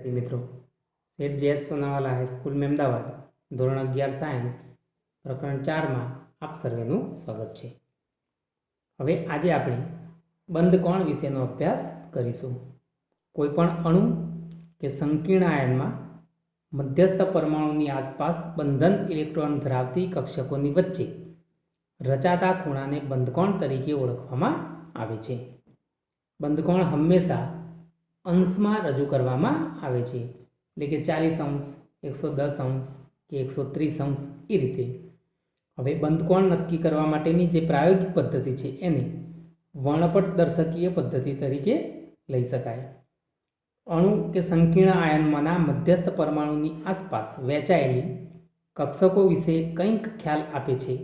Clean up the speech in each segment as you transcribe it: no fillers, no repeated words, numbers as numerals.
मित्रों, सेठ JS Sonawala high school में अमदावाद धोरण 11 सायन्स प्रकरण 4 में आप सर्वेનું સ્વાગત છે। હવે આજે આપણે બંધકોણ વિશેનો અભ્યાસ કરીશું। કોઈપણ અણુ કે સંકીર્ણ આયનમાં મધ્યસ્થ પરમાણુની આસપાસ બંધન ઇલેક્ટ્રોન ધરાવતી કક્ષકોની વચ્ચે રચાતા ખૂણાને બંધકોણ તરીકે ઓળખવામાં આવે છે। બંધકોણ હંમેશા અંશમાં રજૂ કરવામાં આવે છે, એટલે કે 40 અંશ, 110 અંશ કે 130 અંશ એ રીતે। હવે બંધકોણ નક્કી કરવા માટેની જે પ્રાયોગિક પદ્ધતિ છે એને વર્ણપટ દર્શકીય પદ્ધતિ તરીકે લઈ શકાય। અણુ કે સંકીર્ણ આયનમાંના મધ્યસ્થ પરમાણુની આસપાસ વહેંચાયેલી કક્ષકો વિશે કંઈક ખ્યાલ આપે છે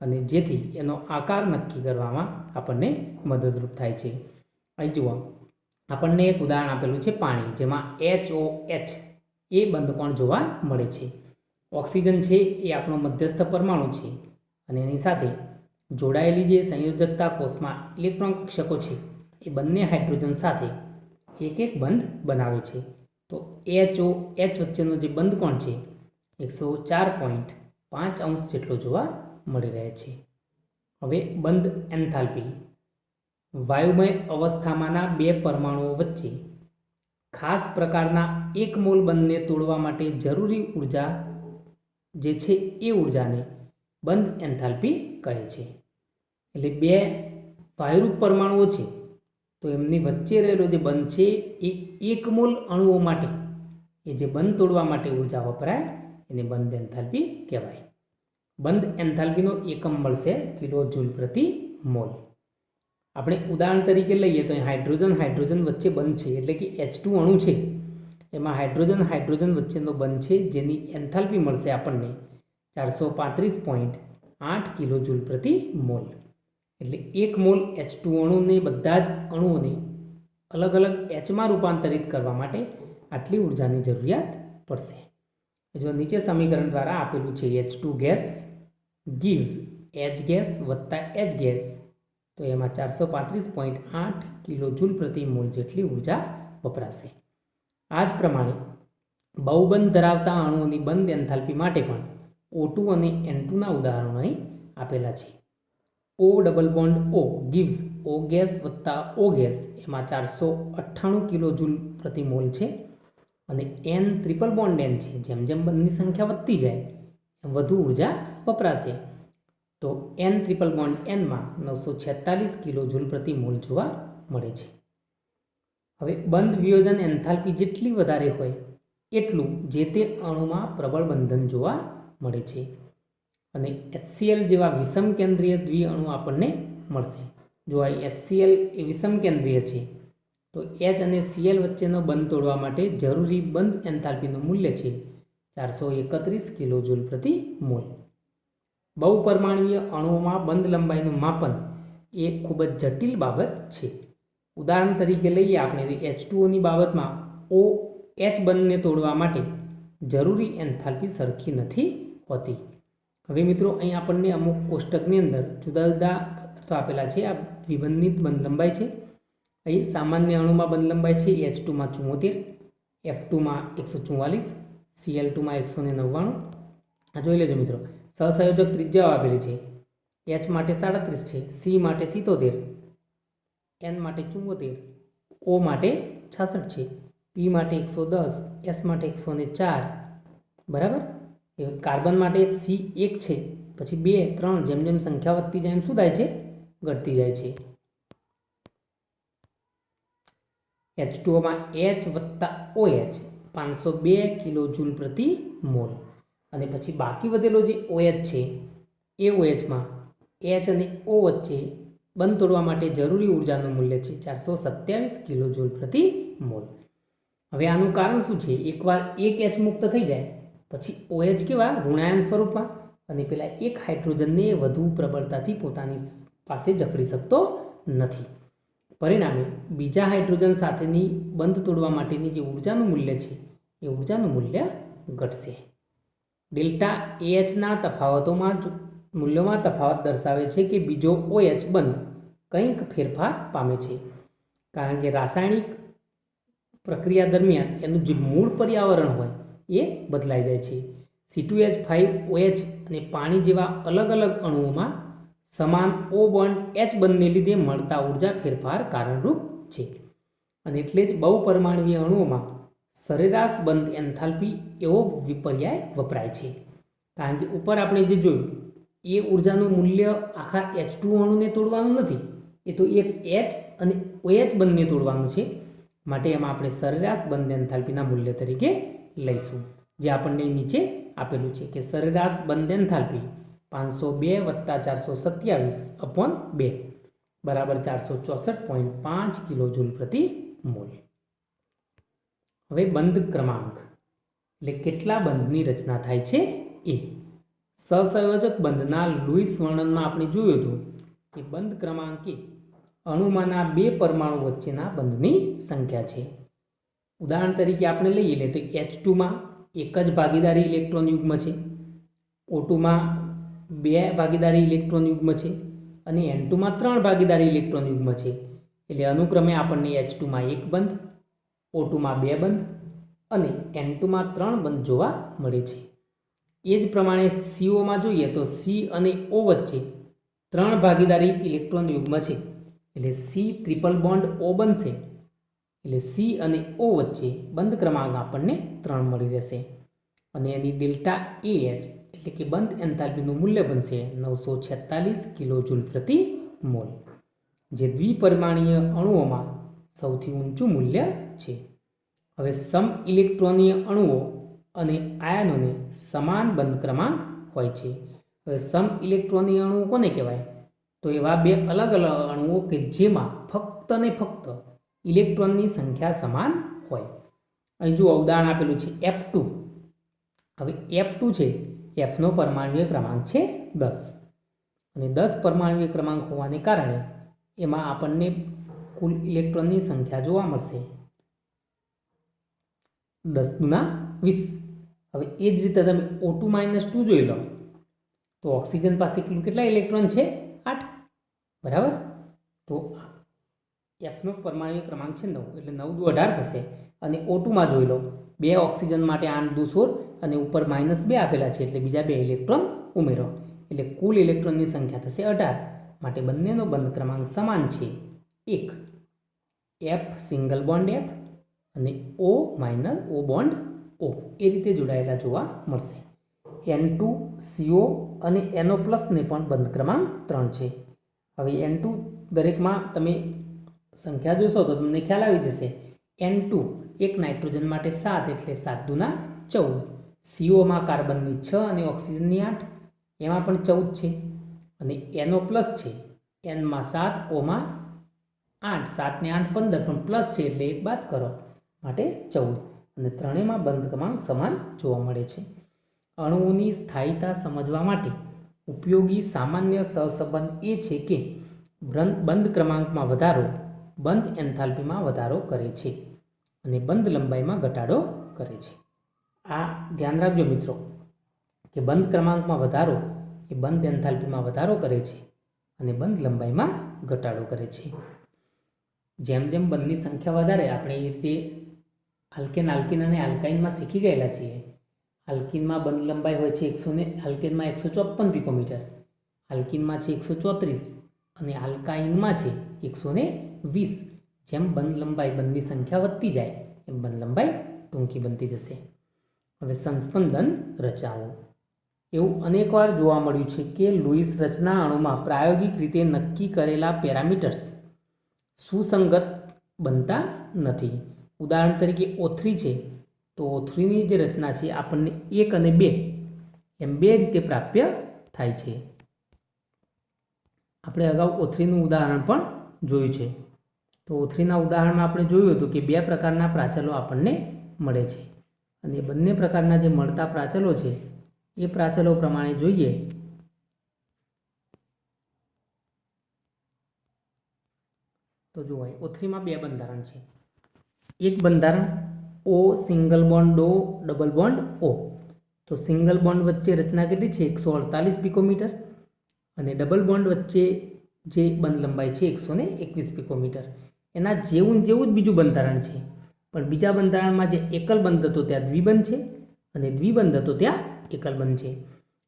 અને જેથી એનો આકાર નક્કી કરવામાં આપણને મદદરૂપ થાય છે। અહીં જુઓ, આપણને એક ઉદાહરણ આપેલું છે પાણી, જેમાં HOH એ બંધકોણ જોવા મળે છે। ઓક્સિજન છે એ આપણો મધ્યસ્થ પરમાણુ છે અને એની સાથે જોડાયેલી જે સંયોજકતા કોષમાં ઇલેક્ટ્રોન કક્ષકો છે એ બંને હાઇડ્રોજન સાથે એક એક બંધ બનાવે છે। તો HOH વચ્ચેનો જે બંધકોણ છે 104.5 અંશ જેટલો જોવા મળી રહે છે। હવે બંધ એન્થાલ્પી, વાયુમય અવસ્થામાંના બે પરમાણુઓ વચ્ચે ખાસ પ્રકારના એક મોલ બંધને તોડવા માટે જરૂરી ઉર્જા જે છે એ ઉર્જાને બંધ એન્થાલ્પી કહે છે। એટલે બે વાયુરૂપ પરમાણુઓ છે તો એમની વચ્ચે રહેલો જે બંધ છે એ એક મોલ અણુઓ માટે એ જે બંધ તોડવા માટે ઉર્જા વપરાય એને બંધ એન્થાલ્પી કહેવાય। બંધ એન્થાલ્પીનો એકમ મળશે કિલો જૂલ પ્રતિ મોલ। આપણે ઉદાહરણ તરીકે લઈએ તો હાઇડ્રોજન હાઇડ્રોજન વચ્ચે બંધ છે, એટલે કે H2 અણુ છે એમાં હાઇડ્રોજન હાઇડ્રોજન વચ્ચેનો બંધ છે જેની એન્થાલ્પી મળશે આપણને 435.8 કિલો જૂલ પ્રતિ મોલ। એટલે એક મોલ H2 અણુને બધા જ અણુઓને અલગ અલગ Hમાં રૂપાંતરિત કરવા માટે આટલી ઉર્જાની જરૂરિયાત પડશે। જો નીચે સમીકરણ દ્વારા આપેલું છે H2 gas gives H gas વત્તા H ગેસ, તો એમાં 435.8 કિલો જૂલ પ્રતિ મોલ જેટલી ઉર્જા વપરાશે। આ જ પ્રમાણે બહુબંધ ધરાવતા અણુઓની બંધ એન્થાલ્પી માટે પણ O2 અને N2ના ઉદાહરણો અહીં આપેલા છે। O double bond O gives O gas વત્તા O ગેસ, એમાં 498 કિલો જૂલ પ્રતિ મોલ છે અને N ટ્રિપલ બોન્ડ N છે, જેમ જેમ બંધની સંખ્યા વધતી જાય એમ વધુ ઉર્જા વપરાશે। તો N ટ્રિપલ બોન્ડ Nમાં 946 કિલો જૂલ પ્રતિ મોલ જોવા મળે છે। હવે બંધ વિયોજન એન્થાલ્પી જેટલી વધારે હોય એટલું જે તે અણુમાં પ્રબળ બંધન જોવા મળે છે અને HCl જેવા વિષમ કેન્દ્રીય દ્વિઅણુ આપણને મળશે। જો આ HCl એ વિષમ કેન્દ્રીય છે તો H અને Cl વચ્ચેનો બંધ તોડવા માટે જરૂરી બંધ એન્થાલ્પીનું મૂલ્ય છે 431 કિલો જૂલ પ્રતિ મોલ। બહુપરમાણુય અણુઓમાં બંધ લંબાઈનું માપન એ ખૂબ જ જટિલ બાબત છે। ઉદાહરણ તરીકે લઈએ આપણે H2Oની બાબતમાં OH બંધને તોડવા માટે જરૂરી એન્થાલ્પી સરખી નથી હોતી। હવે મિત્રો અહીં આપણને અમુક કોષ્ટકની અંદર જુદા જુદા અર્થો આપેલા છે। આ વિબંધિત બંધ લંબાઈ છે। અહીં સામાન્ય અણુમાં બંધ લંબાઈ છે H2માં 74, F2માં 144, Cl2માં 199। આ જોઈ લેજો મિત્રો। સહસંયોજક ત્રિજ્યાઓ આપેલી છે, H માટે 37 છે, C માટે 77, N માટે 74, O માટે 66 છે, P માટે 110, S માટે 104, બરાબર। કાર્બન માટે C1 છે, પછી 2, 3, જેમ જેમ સંખ્યા વધતી જાય એમ શું થાય છે, ઘટતી જાય છે। H2Oમાં H વત્તા OH 502 કિલો જૂલ પ્રતિ મોલ અને પછી બાકી વધેલો જે OH છે એ OHમાં H અને O વચ્ચે બંધ તોડવા માટે જરૂરી ઉર્જાનું મૂલ્ય છે 427 કિલો જૂલ પ્રતિ મોલ। હવે આનું કારણ શું છે, એકવાર એક H મુક્ત થઈ જાય પછી OH કેવા ઋણાયન સ્વરૂપમાં અને પેલા એક હાઇડ્રોજનને વધુ પ્રબળતાથી પોતાની પાસે જકડી શકતો નથી। પરિણામે બીજા હાઇડ્રોજન સાથેની બંધ તોડવા માટેની જે ઉર્જાનું મૂલ્ય છે એ ઉર્જાનું મૂલ્ય ઘટશે। ડેલ્ટા AHના તફાવતોમાં મૂલ્યોમાં તફાવત દર્શાવે છે કે બીજો OH બંધ કંઈક ફેરફાર પામે છે, કારણ કે રાસાયણિક પ્રક્રિયા દરમિયાન એનું જે મૂળ પર્યાવરણ હોય એ બદલાઈ જાય છે. C2H5OH અને પાણી જેવા અલગ અલગ અણુઓમાં સમાન O બોન્ડ H બંધને લીધે મળતા ઉર્જા ફેરફાર કારણરૂપ છે. અને એટલે જ બહુપરમાણવીય અણુઓમાં સરેરાશ બંધ એન્થાલ્પી એવો વિપર્યાય વપરાય છે. કારણ કે ઉપર આપણે જે જોયું એ ઉર્જાનું મૂલ્ય આખા H2 અણુને તોડવાનું નથી, એ તો એક H અને OH બંધને તોડવાનું છે. માટે એમાં આપણે સરેરાશ બંધ એન્થાલ્પીના મૂલ્ય તરીકે લઈશું, જે આપણને નીચે આપેલું છે કે સરેરાશ બંધ એન્થાલ્પી 502 + 427/2 બરાબર 464.5 કિલોજૂલ પ્રતિ મોલ. હવે બંધ ક્રમાંક એટલે કેટલા બંધની રચના થાય છે એ. સહસંયોજક બંધના લુઈસ વર્ણનમાં આપણે જોયું હતું કે બંધ ક્રમાંક એ અણુમાંના બે પરમાણુ વચ્ચેના બંધની સંખ્યા છે. ઉદાહરણ તરીકે આપણે લઈએ લે તો H2માં એક જ ભાગીદારી ઇલેક્ટ્રોન યુગ્મ છે, O2માં 2 ભાગીદારી ઇલેક્ટ્રોન યુગ્મ છે અને N2માં 3 ભાગીદારી ઇલેક્ટ્રોન યુગ્મ છે. એટલે અનુક્રમે આપણને H2માં 1 બંધ, O2માં 2 બંધ અને N2માં 3 બંધ જોવા મળે છે. એ જ પ્રમાણે COમાં જોઈએ તો C અને O વચ્ચે 3 ભાગીદારી ઇલેક્ટ્રોન યુગ્મ છે. એટલે C ટ્રિપલ બોન્ડ O બનશે. એટલે C અને O વચ્ચે બંધ ક્રમાંક આપણને 3 મળી રહેશે અને એની ડેલ્ટા AH એટલે કે બંધ એન્થાલ્પીનું મૂલ્ય બનશે 946 કિલોજૂલ પ્રતિ મોલ, જે દ્વિપરિમાણીય અણુઓમાં સૌથી ઊંચું મૂલ્ય છે. હવે સમ ઇલેક્ટ્રોનીય અણુઓ અને આયનોને સમાન બંધ ક્રમાંક હોય છે. હવે સમ ઇલેક્ટ્રોનીય અણુઓ કોને કહેવાય? તો એવા બે અલગ અલગ અણુઓ કે જેમાં ફક્ત ને ફક્ત ઇલેક્ટ્રોનની સંખ્યા સમાન હોય. અહીં જો ઉદાહરણ આપેલું છે F2. હવે F2 છે, Fનો પરમાણ્વીય ક્રમાંક છે 10 અને 10 પરમાણ્વીય ક્રમાંક હોવાને કારણે એમાં આપણને કુલ ઇલેક્ટ્રોનની સંખ્યા જોવા મળશે 10⁻20. હવે એ જ રીતે તમે O2-2 જોઈ લો તો ઓક્સિજન પાસે કેટલા ઇલેક્ટ્રોન છે? 8, બરાબર. તો Fનો પરમાણ્વીય ક્રમાંક છે 9, એટલે 9 દુ 18 થશે. અને O2માં જોઈ લો 2 ઓક્સિજન માટે 8 દુ 16 અને ઉપર -2 આપેલા છે એટલે બીજા 2 ઇલેક્ટ્રોન ઉમેરો એટલે કુલ ઇલેક્ટ્રોનની સંખ્યા થશે 18. માટે બંનેનો બંધ ક્રમાંક સમાન છે 1. F સિંગલ બોન્ડ F અને O બોન્ડ O એ રીતે જોડાયેલા જોવા મળશે. N2CO અને NO+ ને પણ બંધ ક્રમાંક 3 છે. હવે N2 દરેકમાં તમે સંખ્યા જોશો તો તમને ખ્યાલ આવી જશે. N2 એક નાઇટ્રોજન માટે 7 એટલે 7 દુ 14. COમાં કાર્બનની 6 અને ઓક્સિજનની 8, એમાં પણ 14 છે. અને NO+ છે, Nમાં 7, Oમાં 8, 7 ને 8 15 પણ પ્લસ છે એટલે એક બાદ કરો માટે 14. અને ત્રણેયમાં બંધ ક્રમાંક સમાન જોવા મળે છે. અણુઓની સ્થાયીતા સમજવા માટે ઉપયોગી સામાન્ય સહસંબંધ એ છે કે બંધ ક્રમાંકમાં વધારો બંધ એન્થાલ્પીમાં વધારો કરે છે અને બંધ લંબાઈમાં ઘટાડો કરે છે. આ ધ્યાન રાખજો મિત્રો કે બંધ ક્રમાંકમાં વધારો એ બંધ એન્થાલ્પીમાં વધારો કરે છે અને બંધ લંબાઈમાં ઘટાડો કરે છે. જેમ જેમ બંધની સંખ્યા વધારે આપણે એ રીતે આલ્કેન અને આલ્કાઇનમાં શીખી ગયેલા છીએ. આલ્કિનમાં બંધ લંબાઈ હોય છે આલ્કેનમાં 154 પિકોમીટર, આલ્કિનમાં છે 134 અને આલ્કાઇનમાં છે 120. જેમ બંધ લંબાઈ બંધની સંખ્યા વધતી જાય એમ બંધ લંબાઈ ટૂંકી બનતી જશે. હવે સંસ્પંદન રચનાઓ. એવું અનેકવાર જોવા મળ્યું છે કે લુઈસ રચના અણુમાં પ્રાયોગિક રીતે નક્કી કરેલા પેરામીટર્સ સુસંગત બનતા નથી. ઉદાહરણ તરીકે O3 છે તો O3ની જે રચના છે આપણને 1 અને 2 એમ 2 રીતે પ્રાપ્ય થાય છે. આપણે અગાઉ O3નું ઉદાહરણ પણ જોયું છે. તો O3ના ઉદાહરણમાં આપણે જોયું હતું કે 2 પ્રકારના પ્રાચલો આપણને મળે છે અને બંને પ્રકારના જે મળતા પ્રાચલો છે એ પ્રાચલો પ્રમાણે જોઈએ તો જુઓ O3માં 2 બંધારણ છે. એક બંધારણ O single bond O double bond O. તો સિંગલ બોન્ડ વચ્ચે રચના કેટલી છે? 148 પિકોમીટર અને ડબલ બોન્ડ વચ્ચે જે બંધ લંબાઈ છે 121 પિકોમીટર. એના જેવું જ બીજું બંધારણ છે પણ બીજા બંધારણમાં જે એકલ બંધ હતો ત્યાં દ્વિબંધ છે અને દ્વિબંધ હતો ત્યાં એકલ બંધ છે.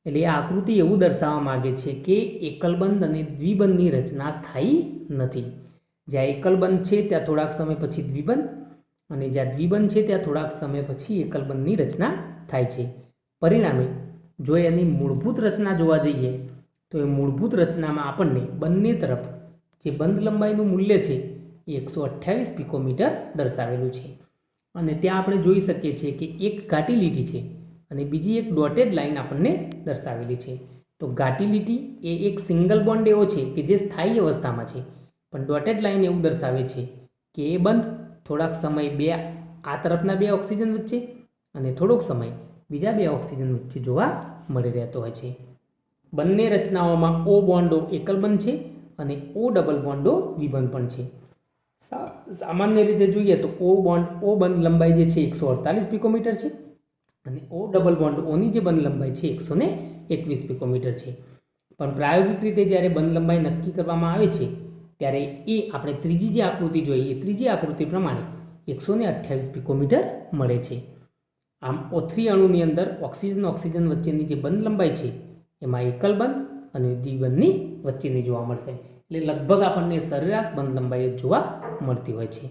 એટલે આ આકૃતિ એવું દર્શાવવા માગે છે કે એકલબંધ અને દ્વિબંધની રચના સ્થાયી નથી. જ્યાં એકલબંધ છે ત્યાં થોડાક સમય પછી દ્વિબંધ અને જ્યાં દ્વિબંધ છે ત્યાં થોડાક સમય પછી એકલબંધની રચના થાય છે. પરિણામે જો એની મૂળભૂત રચના જોવા જઈએ તો એ મૂળભૂત રચનામાં આપણને બંને તરફ જે બંધ લંબાઈનું મૂલ્ય છે એ 128 પિકોમીટર દર્શાવેલું છે. અને ત્યાં આપણે જોઈ શકીએ છીએ કે એક ઘાટી લીટી છે અને બીજી એક ડોટેડ લાઇન આપણને દર્શાવેલી છે. તો ઘાટી લીટી એ એક સિંગલ બોન્ડ એવો છે કે જે સ્થાયી અવસ્થામાં છે, પણ ડોટેડ લાઇન એવું દર્શાવે છે કે એ બંધ થોડાક સમય આ તરફના બે ઓક્સિજન વચ્ચે અને થોડોક સમય બીજા બે ઓક્સિજન વચ્ચે જોવા મળી રહેતો હોય છે. બંને રચનાઓમાં O બોન્ડો એકલ બંધ છે અને O ડબલ બોન્ડો દ્વિબંધ પણ છે. સામાન્ય રીતે જોઈએ તો O બંધ લંબાઈ જે છે 148 પિકોમીટર છે અને O ડબલ બોન્ડ ઓની જે બંધ લંબાઈ છે 121 પિકોમીટર છે. પણ પ્રાયોગિક રીતે જ્યારે બંધ લંબાઈ નક્કી કરવામાં આવે છે ત્યારે એ આપણે ત્રીજી જે આકૃતિ જોઈએ એ ત્રીજી આકૃતિ પ્રમાણે 128 પિકોમીટર મળે છે. આમ O3 અણુની અંદર ઓક્સિજન વચ્ચેની જે બંધ લંબાઈ છે એમાં એકલ બંધ અને દ્વિબંધની વચ્ચેની જોવા મળશે. એટલે લગભગ આપણને સરેરાશ બંધ લંબાઈ જોવા મળતી હોય છે.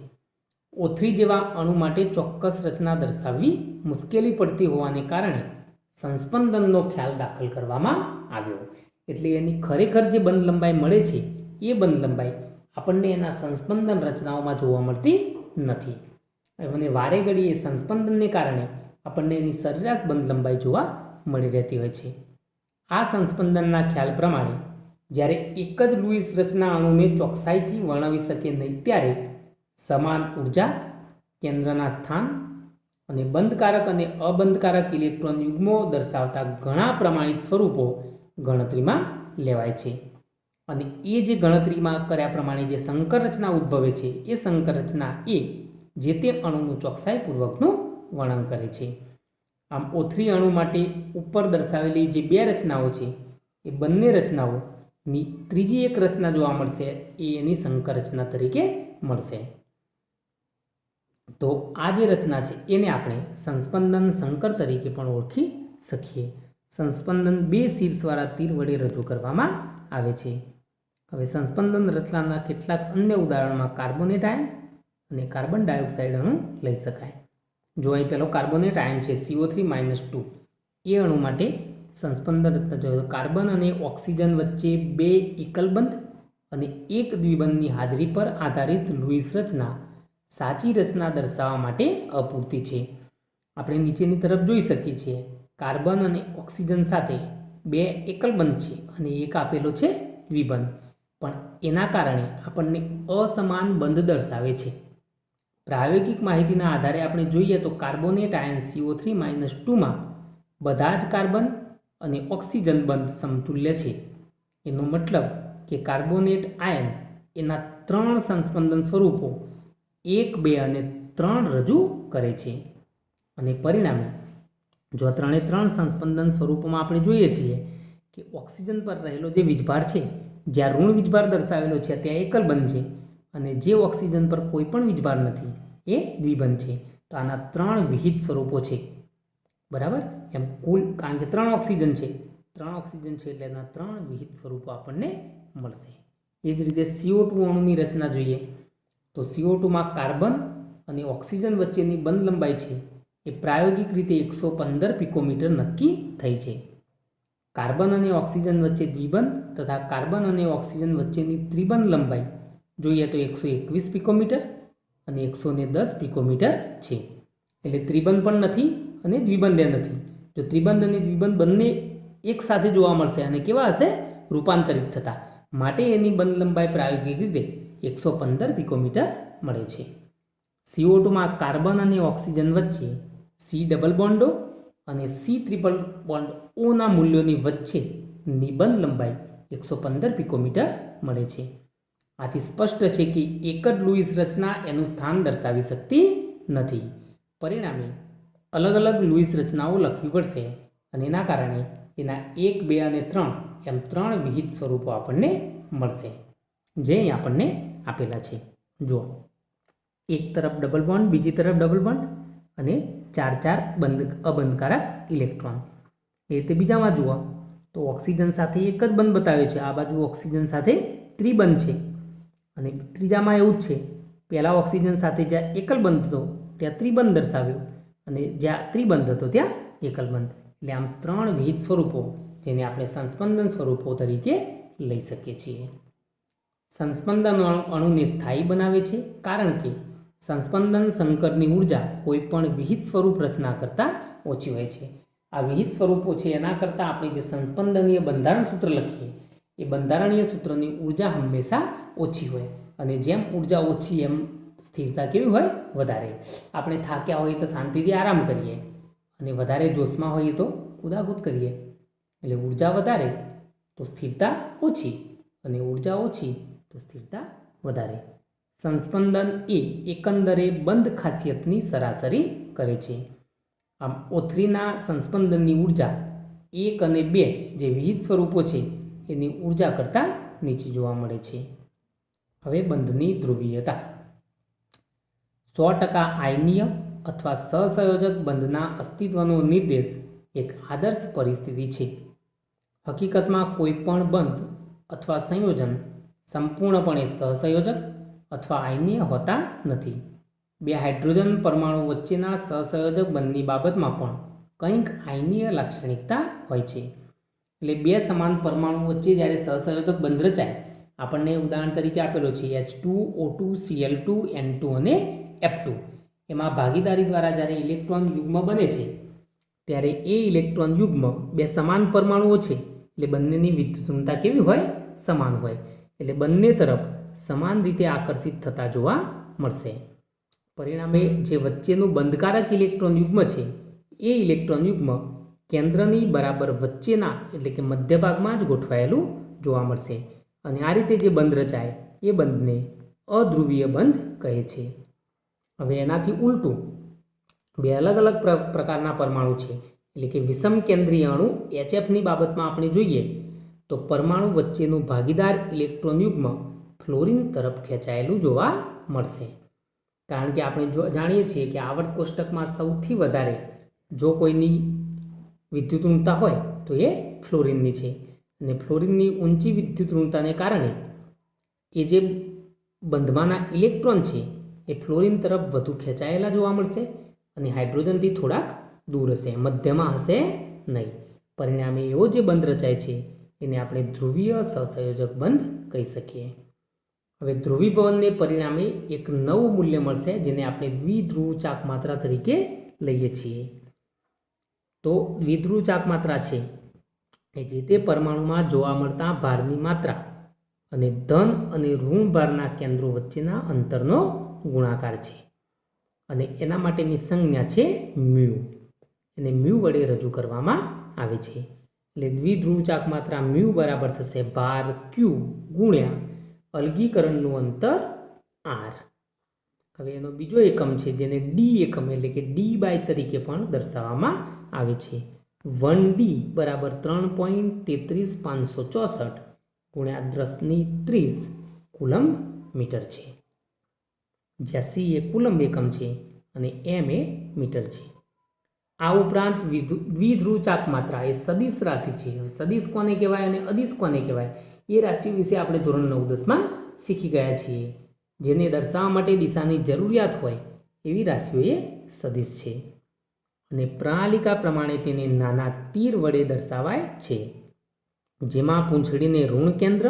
O3 જેવા અણુ માટે ચોક્કસ રચના દર્શાવવી મુશ્કેલી પડતી હોવાને કારણે સંસ્પંદનનો ખ્યાલ દાખલ કરવામાં આવ્યો. એટલે એની ખરેખર જે બંધ લંબાઈ મળે છે એ બંધ લંબાઈ આપણને એના સંસ્પંદન રચનાઓમાં જોવા મળતી નથી. અને વારે ઘડી એ સંસ્પંદનને કારણે આપણને એની સરેરાશ બંધ લંબાઈ જોવા મળી રહેતી હોય છે. આ સંસ્પંદનના ખ્યાલ પ્રમાણે જ્યારે એક જ લુઈસ રચના અણુને ચોકસાઈથી વર્ણવી શકે નહીં ત્યારે સમાન ઉર્જા, કેન્દ્રના સ્થાન અને બંધકારક અને અબંધકારક ઇલેક્ટ્રોન યુગ્મો દર્શાવતા ઘણા પ્રમાણિત સ્વરૂપો ગણતરીમાં લેવાય છે. અને એ જે ગણતરીમાં કર્યા પ્રમાણે જે સંકર રચના ઉદ્ભવે છે એ સંકર રચના એ જે તે અણુનું ચોકસાઈપૂર્વકનું વર્ણન કરે છે. આમ O3 અણુ માટે ઉપર દર્શાવેલી જે બે રચનાઓ છે એ બંને રચનાઓની ત્રીજી એક રચના જોવા મળશે એ એની સંકર રચના તરીકે મળશે. તો આ જે રચના છે એને આપણે સંસ્પંદન સંકર તરીકે પણ ઓળખી શકીએ. સંસ્પંદન બે શીર્ષવાળા તીર વડે રજૂ કરવામાં આવે છે. હવે સંસ્પંદન રચનાના કેટલાક અન્ય ઉદાહરણમાં કાર્બોનેટ આયન અને કાર્બન ડાયોક્સાઇડ અણુ લઈ શકાય. જો અહીં પેલો કાર્બોનેટ આયન છે CO3-2 એ અણુ માટે સંસ્પંદન રચના જોઈએ કાર્બન અને ઓક્સિજન વચ્ચે બે એકલબંધ અને એક દ્વિબંધની હાજરી પર આધારિત લુઈસ રચના સાચી રચના દર્શાવવા માટે અપૂરતી છે. આપણે નીચેની તરફ જોઈ શકીએ છીએ કાર્બન અને ઓક્સિજન સાથે બે એકલબંધ છે અને એક આપેલો છે દ્વિબંધ, પણ એના કારણે આપણને અસમાન બંધ દર્શાવે છે. પ્રાયોગિક માહિતીના આધારે આપણે જોઈએ તો કાર્બોનેટ આયન CO3-2માં બધા જ કાર્બન અને ઓક્સિજન બંધ સમતુલ્ય છે. એનો મતલબ કે કાર્બોનેટ આયન એના 3 સંસ્પંદન સ્વરૂપો 1, 2 અને 3 રજૂ કરે છે. અને પરિણામે જો 3 સંસ્પંદન સ્વરૂપોમાં આપણે જોઈએ છીએ કે ઓક્સિજન પર રહેલો જે વીજભાર છે જ્યાં ઋણ વીજભાર દર્શાવેલો છે ત્યાં એકલ બંધ છે અને જે ઓક્સિજન પર કોઈ પણ વીજભાર નથી એ દ્વિબંધ છે. તો આના 3 વિહિત સ્વરૂપો છે. બરાબર, એમ કુલ કારણ કે 3 ઓક્સિજન છે એટલે એના 3 વિહિત સ્વરૂપો આપણને મળશે. એ જ રીતે CO2 અણુની રચના જોઈએ તો CO2માં કાર્બન અને ઓક્સિજન વચ્ચેની બંધ લંબાઈ છે એ પ્રાયોગિક રીતે 115 પિકોમીટર નક્કી થઈ છે. કાર્બન અને ઓક્સિજન વચ્ચે દ્વિબંધ તથા કાર્બન અને ઓક્સિજન વચ્ચેની ત્રિબંધ લંબાઈ જોઈએ તો 121 પિકોમીટર અને 110 પિકોમીટર છે. એટલે ત્રિબંધ પણ નથી અને દ્વિબંધે નથી. જો ત્રિબંધ અને દ્વિબંધ બંને એક સાથે જોવા મળશે અને કેવા હશે? રૂપાંતરિત થતા, માટે એની બંધ લંબાઈ પ્રાયોગિક રીતે 115 પિકોમીટર મળે છે. CO2માં કાર્બન અને ઓક્સિજન વચ્ચે C ડબલ બોન્ડો અને C ટ્રિપલ બોન્ડ ઓના મૂલ્યોની વચ્ચેની બંધ લંબાઈ 115 પિકોમીટર મળે છે. આથી સ્પષ્ટ છે કે એક જ લુઈસ રચના એનું સ્થાન દર્શાવી શકતી નથી. પરિણામે અલગ અલગ લુઈસ રચનાઓ લખવી પડશે અને એના કારણે એના 1, 2 અને 3 એમ 3 વિહિત સ્વરૂપો આપણને મળશે જે અહીં આપણને આપેલા છે. જુઓ, એક તરફ ડબલ બોન્ડ, બીજી તરફ ડબલ બોન્ડ અને 4 અબંધકારક ઇલેક્ટ્રોન. એ રીતે બીજામાં જુઓ તો ઓક્સિજન સાથે એક જ બંધ બતાવે છે. આ બાજુ ઓક્સિજન સાથે ત્રિબંધ છે અને ત્રીજામાં એવું જ છે. પહેલાં ઓક્સિજન સાથે જ્યાં એકલ બંધ હતો ત્યાં ત્રિબંધ દર્શાવ્યો અને જ્યાં ત્રિબંધ હતો ત્યાં એકલ બંધ. એટલે આમ 3 વિવિધ સ્વરૂપો જેને આપણે સંસ્પંદન સ્વરૂપો તરીકે લઈ શકીએ છીએ. સંસ્પંદન અણુને સ્થાયી બનાવે છે કારણ કે સંસ્પંદન સંકરની ઉર્જા કોઈપણ વિહિત સ્વરૂપ રચના કરતાં ઓછી હોય છે. આ વિહિત સ્વરૂપો છે એના કરતાં આપણે જે સંસ્પંદનીય બંધારણ સૂત્ર લખીએ એ બંધારણીય સૂત્રની ઉર્જા હંમેશા ઓછી હોય અને જેમ ઉર્જા ઓછી એમ સ્થિરતા કેવી હોય? વધારે. આપણે થાક્યા હોઈએ તો શાંતિથી આરામ કરીએ અને વધારે જોશમાં હોઈએ તો કૂદાકૂદ કરીએ. એટલે ઉર્જા વધારે તો સ્થિરતા ઓછી અને ઉર્જા ઓછી તો સ્થિરતા વધારે. સંસ્પંદન એ એકંદરે બંધ ખાસિયતની સરાસરી કરે છે. આમ O3ના સંસ્પંદનની ઉર્જા 1 અને 2 જે વિવિધ સ્વરૂપો છે એની ઉર્જા કરતાં નીચી જોવા મળે છે. હવે બંધની ધ્રુવીયતા 100% આયનીય અથવા સહસંયોજક બંધના અસ્તિત્વનો નિર્દેશ એક આદર્શ પરિસ્થિતિ છે. હકીકતમાં કોઈપણ બંધ અથવા સંયોજન સંપૂર્ણપણે સહસંયોજક અથવા આયનીય હોતા નથી. 2 હાઇડ્રોજન પરમાણુ વચ્ચેના સહસંયોજક બંધની બાબતમાં પણ કંઈક આયનીય લાક્ષણિકતા હોય છે. એટલે 2 સમાન પરમાણુ વચ્ચે જ્યારે સહસંયોજક બંધ રચાય, આપણને ઉદાહરણ તરીકે આપેલો છે H2O2 Cl2 N2 અને F2. એમાં ભાગીદારી દ્વારા જ્યારે ઇલેક્ટ્રોન યુગ્મ બને છે ત્યારે એ ઇલેક્ટ્રોન યુગ્મ 2 સમાન પરમાણુઓ છે એટલે બંનેની વિદ્યુતઋણતા કેવી હોય? સમાન હોય. એટલે બંને તરફ સમાન રીતે આકર્ષિત થતા જોવા મળશે. પરિણામે જે વચ્ચેનું બંધકારક ઇલેક્ટ્રોન યુગ્મ છે એ ઇલેક્ટ્રોન યુગ્મ કેન્દ્રની બરાબર વચ્ચેના એટલે કે મધ્ય ભાગમાં જ ગોઠવાયેલું જોવા મળશે અને આ રીતે જે બંધ રચાય એ બંધને અધ્રુવીય બંધ કહે છે. હવે એનાથી ઉલટું 2 અલગ અલગ પ્રકારના પરમાણુ છે એટલે કે વિષમ કેન્દ્રીય અણુ HFની બાબતમાં આપણે જોઈએ તો પરમાણુ વચ્ચેનું ભાગીદાર ઇલેક્ટ્રોન યુગ્મ ફ્લોરિન તરફ ખેંચાયેલું જોવા મળશે. કારણ કે આપણે જાણીએ છીએ કે આવર્ત કોષ્ટકમાં સૌથી વધારે જો કોઈની વિદ્યુતઋણતા હોય તો એ ફ્લોરિનની છે અને ફ્લોરિનની ઊંચી વિદ્યુતઋણતાને કારણે એ જે બંધમાંના ઇલેક્ટ્રોન છે એ ફ્લોરિન તરફ વધુ ખેંચાયેલા જોવા મળશે અને હાઇડ્રોજનથી થોડાક દૂર હશે, મધ્યમાં હશે નહીં. પરિણામે એવો જે બંધ રચાય છે એને આપણે ધ્રુવીય સહસંયોજક બંધ કહી શકીએ. હવે ધ્રુવીભવનને પરિણામે એક નવું મૂલ્ય મળશે જેને આપણે દ્વિધ્રુવ ચાકમાત્રા તરીકે લઈએ છીએ. તો દ્વિધ્રુવ ચાકમાત્રા છે એ જે તે પરમાણુમાં જોવા મળતા ભારની માત્રા અને ધન અને ઋણ ભારના કેન્દ્રો વચ્ચેના અંતરનો ગુણાકાર છે અને એના માટેની સંજ્ઞા છે મ્યુ. એને મ્યુ વડે રજૂ કરવામાં આવે છે. એટલે દ્વિધ્રુવ ચાકમાત્રા મ્યુ બરાબર થશે ભાર Q ગુણ્યા અલગીકરણનું અંતર R. હવે એનો બીજો એકમ છે જેને ડી એકમ એટલે કે D/, તરીકે પણ દર્શાવવામાં આવે છે. 1D બરાબર 3.33564 ગુણ્યા 1030 કુલમ્બ મીટર છે. જ્યાં C એ કુલમ્બ એકમ છે અને M એ મીટર છે. આ ઉપરાંત દ્વિધ્રુવ ચાકમાત્રા એ સદિશ રાશિ છે. સદિશ કોને કહેવાય અને અદિશ કોને કહેવાય એ રાશિઓ વિશે આપણે ધોરણ 9-10માં શીખી ગયા છીએ. જેને દર્શાવવા માટે દિશાની જરૂરિયાત હોય એવી રાશિઓ એ સદિશ છે અને પ્રણાલિકા પ્રમાણે તેને નાના તીર વડે દર્શાવાય છે જેમાં પૂંછડીને ઋણ કેન્દ્ર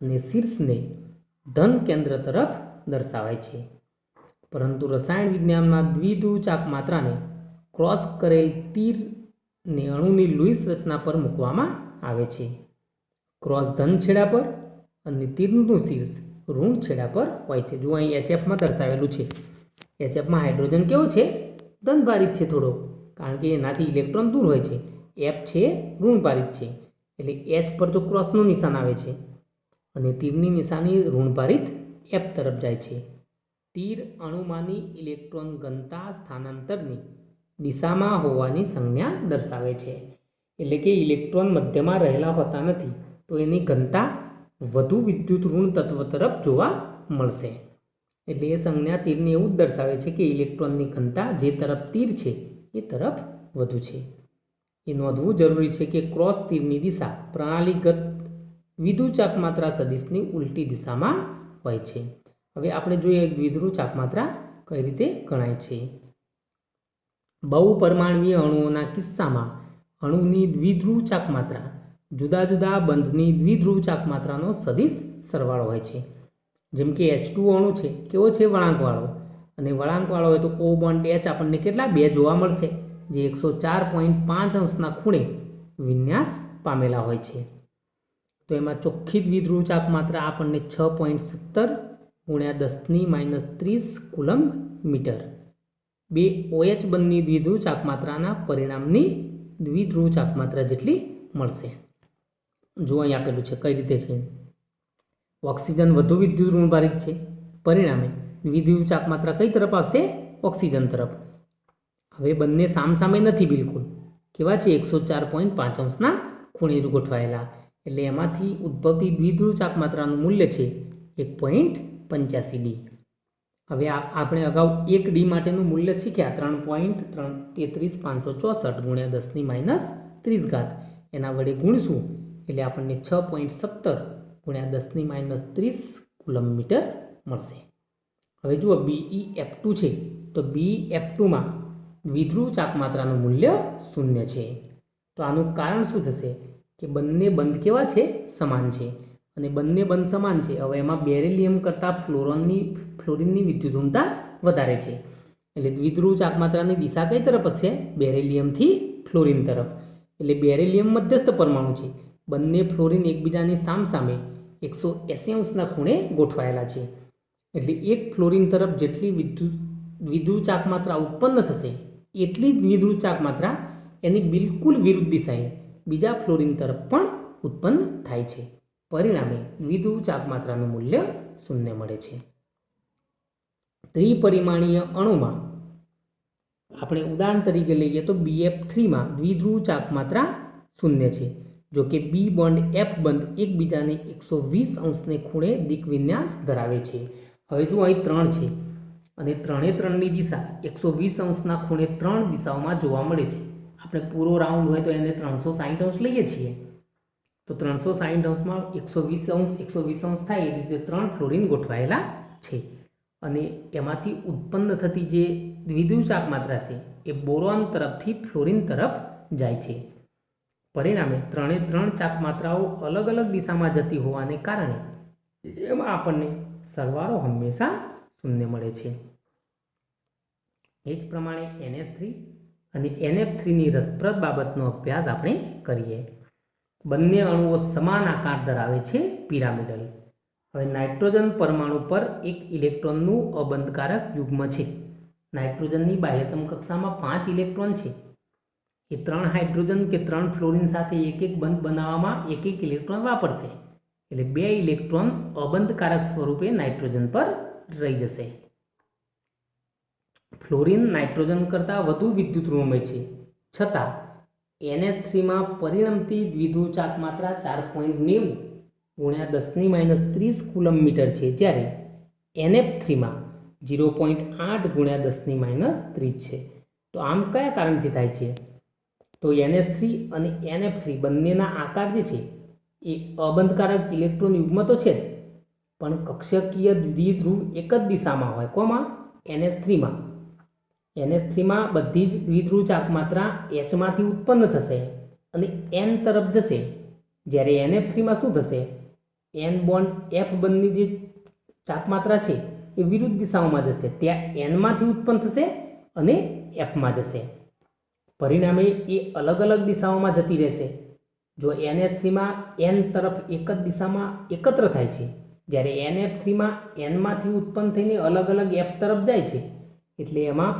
અને શીર્ષને ધન કેન્દ્ર તરફ દર્શાવાય છે. પરંતુ રસાયણ વિજ્ઞાનમાં દ્વિધ્રુવ ચાકમાત્રાને ક્રોસ કરેલ તીરને અણુની લુઈસ રચના પર મૂકવામાં આવે છે. ક્રોસ ધન છેડા પર અને તીરનું શીર્ષ ઋણ છેડા પર હોય છે. જો અહીં HFમાં દર્શાવેલું છે. HFમાં હાઇડ્રોજન કેવો છે? ધનભારિત છે થોડો, કારણ કે એનાથી ઇલેક્ટ્રોન દૂર હોય છે. F છે ઋણભારિત છે એટલે H પર તો ક્રોસનું નિશાન આવે છે અને તીરની નિશાની ઋણભારિત F તરફ જાય છે. તીર અણુમાંની ઇલેક્ટ્રોન ઘનતા સ્થાનાંતરની દિશામાં હોવાની સંજ્ઞા દર્શાવે છે. એટલે કે ઇલેક્ટ્રોન મધ્યમાં રહેલા હોતા નથી તો એની ઘનતા વધુ વિદ્યુત ઋણ તત્વ તરફ જોવા મળશે. એટલે એ સંજ્ઞા તીરને એવું જ દર્શાવે છે કે ઇલેક્ટ્રોનની ઘનતા જે તરફ તીર છે એ તરફ વધુ છે. એ નોંધવું જરૂરી છે કે ક્રોસ તીરની દિશા પ્રણાલીગત દ્વિધ્રુવ ચાકમાત્રા સદિશની ઉલટી દિશામાં હોય છે. હવે આપણે જોઈએ દ્વિધ્રુવ ચાકમાત્રા કઈ રીતે ગણાય છે. બહુપરમાણવીય અણુઓના કિસ્સામાં અણુની દ્વિધ્રુવ ચાકમાત્રા જુદા જુદા બંધની દ્વિધ્રુવ ચાકમાત્રાનો સદિશ સરવાળો હોય છે. જેમ કે H2 અણુ છે કેવો છે? વળાંકવાળો. અને વળાંકવાળો હોય તો O બોન્ડ H આપણને કેટલા? 2 જોવા મળશે, જે 104.5 અંશના ખૂણે વિન્યાસ પામેલા હોય છે. તો એમાં ચોખ્ખી દ્વિધ્રુવ ચાકમાત્રા આપણને 6.17 × 10⁻³ કુલમ્બ મીટર. બે OH બંધની દ્વિધ્રુવ ચાકમાત્રાના પરિણામની દ્વિધ્રુવ ચાકમાત્રા જેટલી મળશે. જો અહીં આપેલું છે કઈ રીતે છે. ઓક્સિજન વધુ વિદ્યુત ઋણભારિત છે, પરિણામે દ્વિધ્રુવ ચાકમાત્રા કઈ તરફ આવશે? ઓક્સિજન તરફ. હવે બંને સામસામે નથી, બિલકુલ કેવા છે? 104.5 અંશના ખૂણે ગોઠવાયેલા. એટલે એમાંથી ઉદ્ભવતી દ્વિધ્રુવ ચાકમાત્રાનું મૂલ્ય છે 1.85D. હવે આપણે અગાઉ 1D માટેનું મૂલ્ય શીખ્યા 3.33564 × 10⁻30. એના વડે ગુણશું એટલે આપણને 6.17 × 10⁻30 કુલમ્બ મીટર મળશે. હવે જુઓ BeF2 છે તો BeF2માં દ્વિધ્રુવ ચાકમાત્રાનું મૂલ્ય 0 છે. તો આનું કારણ શું થશે કે બંને બંધ કેવા છે? સમાન છે. અને બંને બંધ સમાન છે. હવે એમાં બેરિલિયમ કરતાં ફ્લોરિનની વિદ્યુતઋણતા વધારે છે. એટલે દ્વિધ્રુવ ચાકમાત્રાની દિશા કઈ તરફ હશે? બેરિલિયમથી ફ્લોરિન તરફ. એટલે બેરિલિયમ મધ્યસ્થ પરમાણુ છે. બંને ફ્લોરિન એકબીજાની સામસામે 180 અંશના ખૂણે ગોઠવાયેલા છે. એટલે એક ફ્લોરિન તરફ જેટલી દ્વિધ્રુવ ચાકમાત્રા ઉત્પન્ન થશે એટલી જ દ્વિધ્રુવ ચાકમાત્રા એની બિલકુલ વિરુદ્ધ દિશાએ બીજા ફ્લોરિન તરફ પણ ઉત્પન્ન થાય છે. પરિણામે દ્વિધ્રુવ ચાકમાત્રાનું મૂલ્ય 0 મળે છે. ત્રિપરિમાણીય અણુમાં આપણે ઉદાહરણ તરીકે લઈએ તો BF3માં દ્વિધ્રુવ ચાકમાત્રા 0 છે. જો કે B બોન્ડ F બંધ એકબીજાને 120 અંશને ખૂણે દિક્વિન્યાસ ધરાવે છે. હવે જો અહીં 3 છે અને 3ની દિશા 120 અંશના ખૂણે 3 દિશાઓમાં જોવા મળે છે. આપણે પૂરો રાઉન્ડ હોય તો એને 360 અંશ લઈએ છીએ. તો 360 અંશમાં 120 અંશ થાય એ રીતે 3 ફ્લોરિન ગોઠવાયેલા છે. અને એમાંથી ઉત્પન્ન થતી જે દ્વિધ્રુવ ચાકમાત્રા છે એ બોરોન તરફથી ફ્લોરિન તરફ જાય છે. પરિણામે 3 ચાકમાત્રાઓ અલગ અલગ દિશામાં જતી હોવાને કારણે એમાં આપણને સરવાળો હંમેશા 0 મળે છે. એ જ પ્રમાણે NH3 અને NF3ની રસપ્રદ બાબતનો અભ્યાસ આપણે કરીએ. બંને અણુઓ સમાન આકાર ધરાવે છે, પિરામિડલ. હવે નાઇટ્રોજન પરમાણુ પર એક ઇલેક્ટ્રોનનું અબંધકારક યુગ્મ છે. નાઇટ્રોજનની બાહ્યતમ કક્ષામાં 5 ઇલેક્ટ્રોન છે. એ 3 હાઇડ્રોજન કે 3 ફ્લોરિન સાથે એક બંધ બનાવવામાં એક ઇલેક્ટ્રોન વાપરશે. એટલે 2 ઇલેક્ટ્રોન અબંધકારક સ્વરૂપે નાઇટ્રોજન પર રહી જશે. ફ્લોરિન નાઇટ્રોજન કરતાં વધુ વિદ્યુત ઋણમય છે, છતાં NH3માં પરિણમતી દ્વિધ્રુવ ચાકમાત્રા 4.90 × 10⁻30 કુલમ્બ મીટર છે, જ્યારે NF3માં 0.8 × 10⁻30 છે. તો આમ કયા કારણથી થાય છે? તો NH3 અને NF3 બંનેના આકાર જે છે એ અબંધકારક ઇલેક્ટ્રોન યુગ્મ તો છે જ, પણ કક્ષકીય દ્વિધ્રુવ એક જ દિશામાં હોય. કોમાં? NH3માં. NH3માં બધી જ દ્વિધ્રુવ ચાકમાત્રા Hમાંથી ઉત્પન્ન થશે અને N તરફ જશે, જ્યારે NF3માં શું થશે? N બોન્ડ F બંધની જે ચાકમાત્રા છે એ વિરુદ્ધ દિશાઓમાં જશે. ત્યાં Nમાંથી ઉત્પન્ન થશે અને Fમાં જશે. પરિણામે એ અલગ અલગ દિશાઓમાં જતી રહેશે. જો NH3માં N તરફ એક જ દિશામાં એકત્ર થાય છે, જ્યારે NF3માં Nમાંથી ઉત્પન્ન થઈને અલગ અલગ F તરફ જાય છે. એટલે એમાં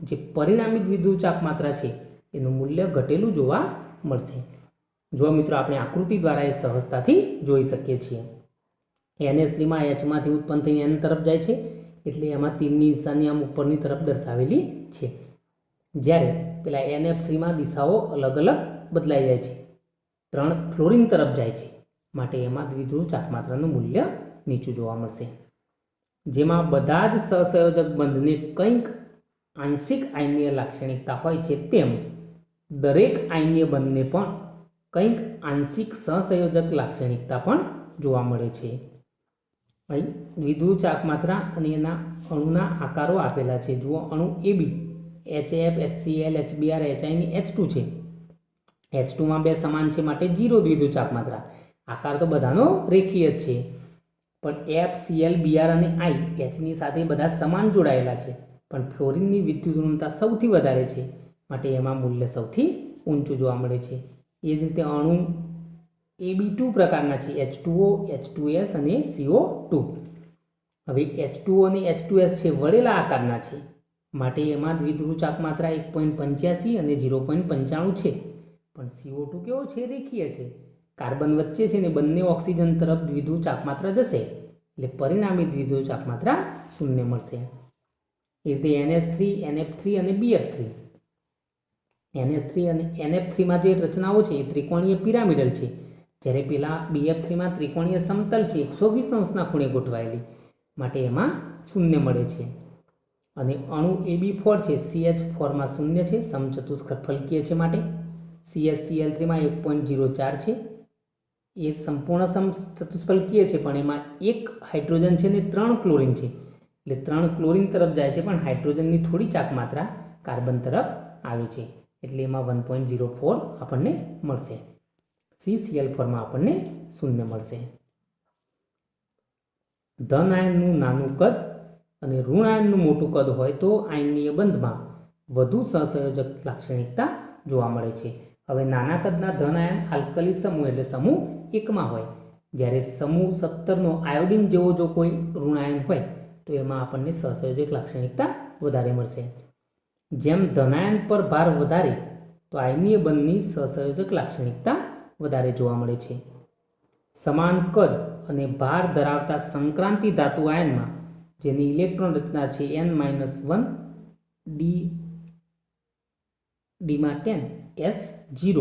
જે પરિણામી દ્વિધ્રુવ ચાકમાત્રા છે એનું મૂલ્ય ઘટેલું જોવા મળશે. જો મિત્રો આપણે આકૃતિ દ્વારા એ સહજતાથી જોઈ શકીએ છીએ. NH3માં Hમાંથી ઉત્પન્ન થઈને N તરફ જાય છે, એટલે એમાં તીરની નિશાની આમ ઉપરની તરફ દર્શાવેલી છે. જ્યારે પેલા NF3માં દિશાઓ અલગ અલગ બદલાઈ જાય છે, 3 ફ્લોરિન તરફ જાય છે, માટે એમાં દ્વિધ્રુવ ચાકમાત્રાનું મૂલ્ય નીચું જોવા મળશે. જેમાં બધા જ સહસંયોજક બંધને કંઈક આંશિક આયનીય લાક્ષણિકતા હોય છે, તેમ દરેક આયનીય બંધને પણ કંઈક આંશિક સહસંયોજક લાક્ષણિકતા પણ જોવા મળે છે. અહીં દ્વિધ્રુવ ચાકમાત્રા અને એના અણુના આકારો આપેલા છે. જુઓ, અણુ AB HF, HCl, HBr, HI અને H2 છે. H2માં 2 સમાન છે માટે 0 દ્વિધ્રુવ ચાકમાત્રા. આકાર તો બધાનો રેખીય જ છે, પણ F, Cl, Br અને I Hની સાથે બધા સમાન જોડાયેલા છે, પણ ફ્લોરિનની વિદ્યુત ઋણતા સૌથી વધારે છે માટે એમાં મૂલ્ય સૌથી ઊંચું જોવા મળે છે. એ જ રીતે અણુ AB2 પ્રકારના છે, H2O, H2S અને CO2. હવે H2O અને H2S છે વળેલા આકારના છે માટે એમાં દ્વિધ્રુવ ચાકમાત્રા 1.85 અને 0.95 છે. પણ CO2 કેવો છે? રેખીય છે. કાર્બન વચ્ચે છે ને બંને ઓક્સિજન તરફ દ્વિધ્રુવ ચાકમાત્રા જશે એટલે પરિણામી દ્વિધ્રુવ ચાકમાત્રા 0 મળશે. એ રીતે NH3, NF3 અને BF3. NH3 અને NF3માં જે રચનાઓ છે એ ત્રિકોણીય પિરામિડલ છે, જ્યારે પેલા BF3માં ત્રિકોણીય સમતલ છે, 120 અંશના ખૂણે ગોઠવાયેલી, માટે એમાં 0 મળે છે. અને અણુ AB4 છે, CH4માં 0 છે, સમચતુષ્ફલકીય છે માટે. CH-Cl3માં 1.04 છે, એ સંપૂર્ણ સમચતુષ્ફલકીય છે, પણ એમાં 1 હાઇડ્રોજન છે ને 3 ક્લોરિન છે, એટલે 3 ક્લોરિન તરફ જાય છે, પણ હાઇડ્રોજનની થોડી ચાકમાત્રા કાર્બન તરફ આવે છે, એટલે એમાં 1.04 આપણને મળશે. CCl4માં આપણને 0 મળશે. ધન આયનનું નાનું કદ અને ઋણ આયનનું મોટું કદ હોય તો આયનીય બંધમાં વધુ સહસંયોજક લાક્ષણિકતા જોવા મળે છે. હવે નાના કદના ધન આયન આલ્કલી સમૂહ એટલે સમૂહ 1માં હોય, જ્યારે સમૂહ 17નો આયોડિન જેવો જો કોઈ ઋણ આયન હોય તો એમાં આપણને સહસંયોજક લાક્ષણિકતા વધારે મળશે. જેમ ધનાયન પર ભાર વધારે તો આયનીય બંધની સહસંયોજક લાક્ષણિકતા વધારે જોવા મળે છે. સમાન કદ અને ભાર ધરાવતા સંક્રાંતિ ધાતુ આયનમાં જેની ઇલેક્ટ્રોન રચના છે n-1 d-માં 10 S0,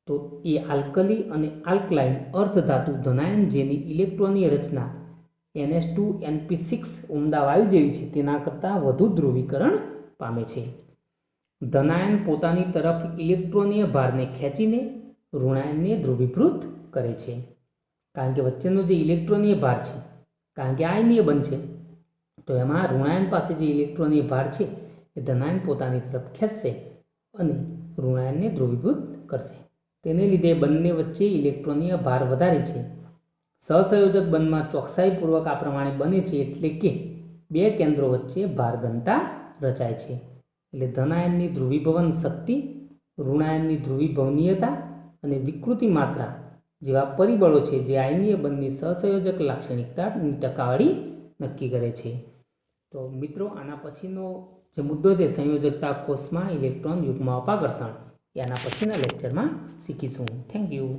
તો એ આલ્કલી અને આલ્કલાઇન અર્ધધાતુ ધનાયન જેની ઇલેક્ટ્રોનીય રચના NH2 np6 ઉમદા વાયુ જેવી છે તેના કરતાં વધુ ધ્રુવીકરણ પામે છે. ધનાયન પોતાની તરફ ઇલેક્ટ્રોનીય ભારને ખેંચીને ઋણાયનને ધ્રુવીભૂત કરે છે, કારણ કે વચ્ચેનો જે ઇલેક્ટ્રોનીય ભાર છે, કારણ કે આયનીય બંધ છે, તો એમાં ઋણાયન પાસે જે ઇલેક્ટ્રોનીય ભાર છે એ ધનાયન પોતાની તરફ ખેંચશે અને ઋણાયનને ધ્રુવીભૂત કરશે. તેને લીધે બંને વચ્ચે ઇલેક્ટ્રોનીય ભાર વધારે છે. સહસંયોજક બંધમાં ચોકસાઈપૂર્વક આ પ્રમાણે બને છે, એટલે કે 2 કેન્દ્રો વચ્ચે ભાર ઘનતા રચાય છે. એટલે ધનાયનની ધ્રુવીભવન શક્તિ, ઋણાયનની ધ્રુવીભવનીયતા અને વિકૃતિ માત્રા જેવા પરિબળો છે જે આયનીય બંધની સહસંયોજક લાક્ષણિકતાની ટકાવારી નક્કી કરે છે. તો મિત્રો, આના પછીનો જે મુદ્દો છે સંયોજકતા કોષમાં ઇલેક્ટ્રોન યુગ્મ અપાકર્ષણ, એ આના પછીના લેક્ચરમાં શીખીશું. Thank you.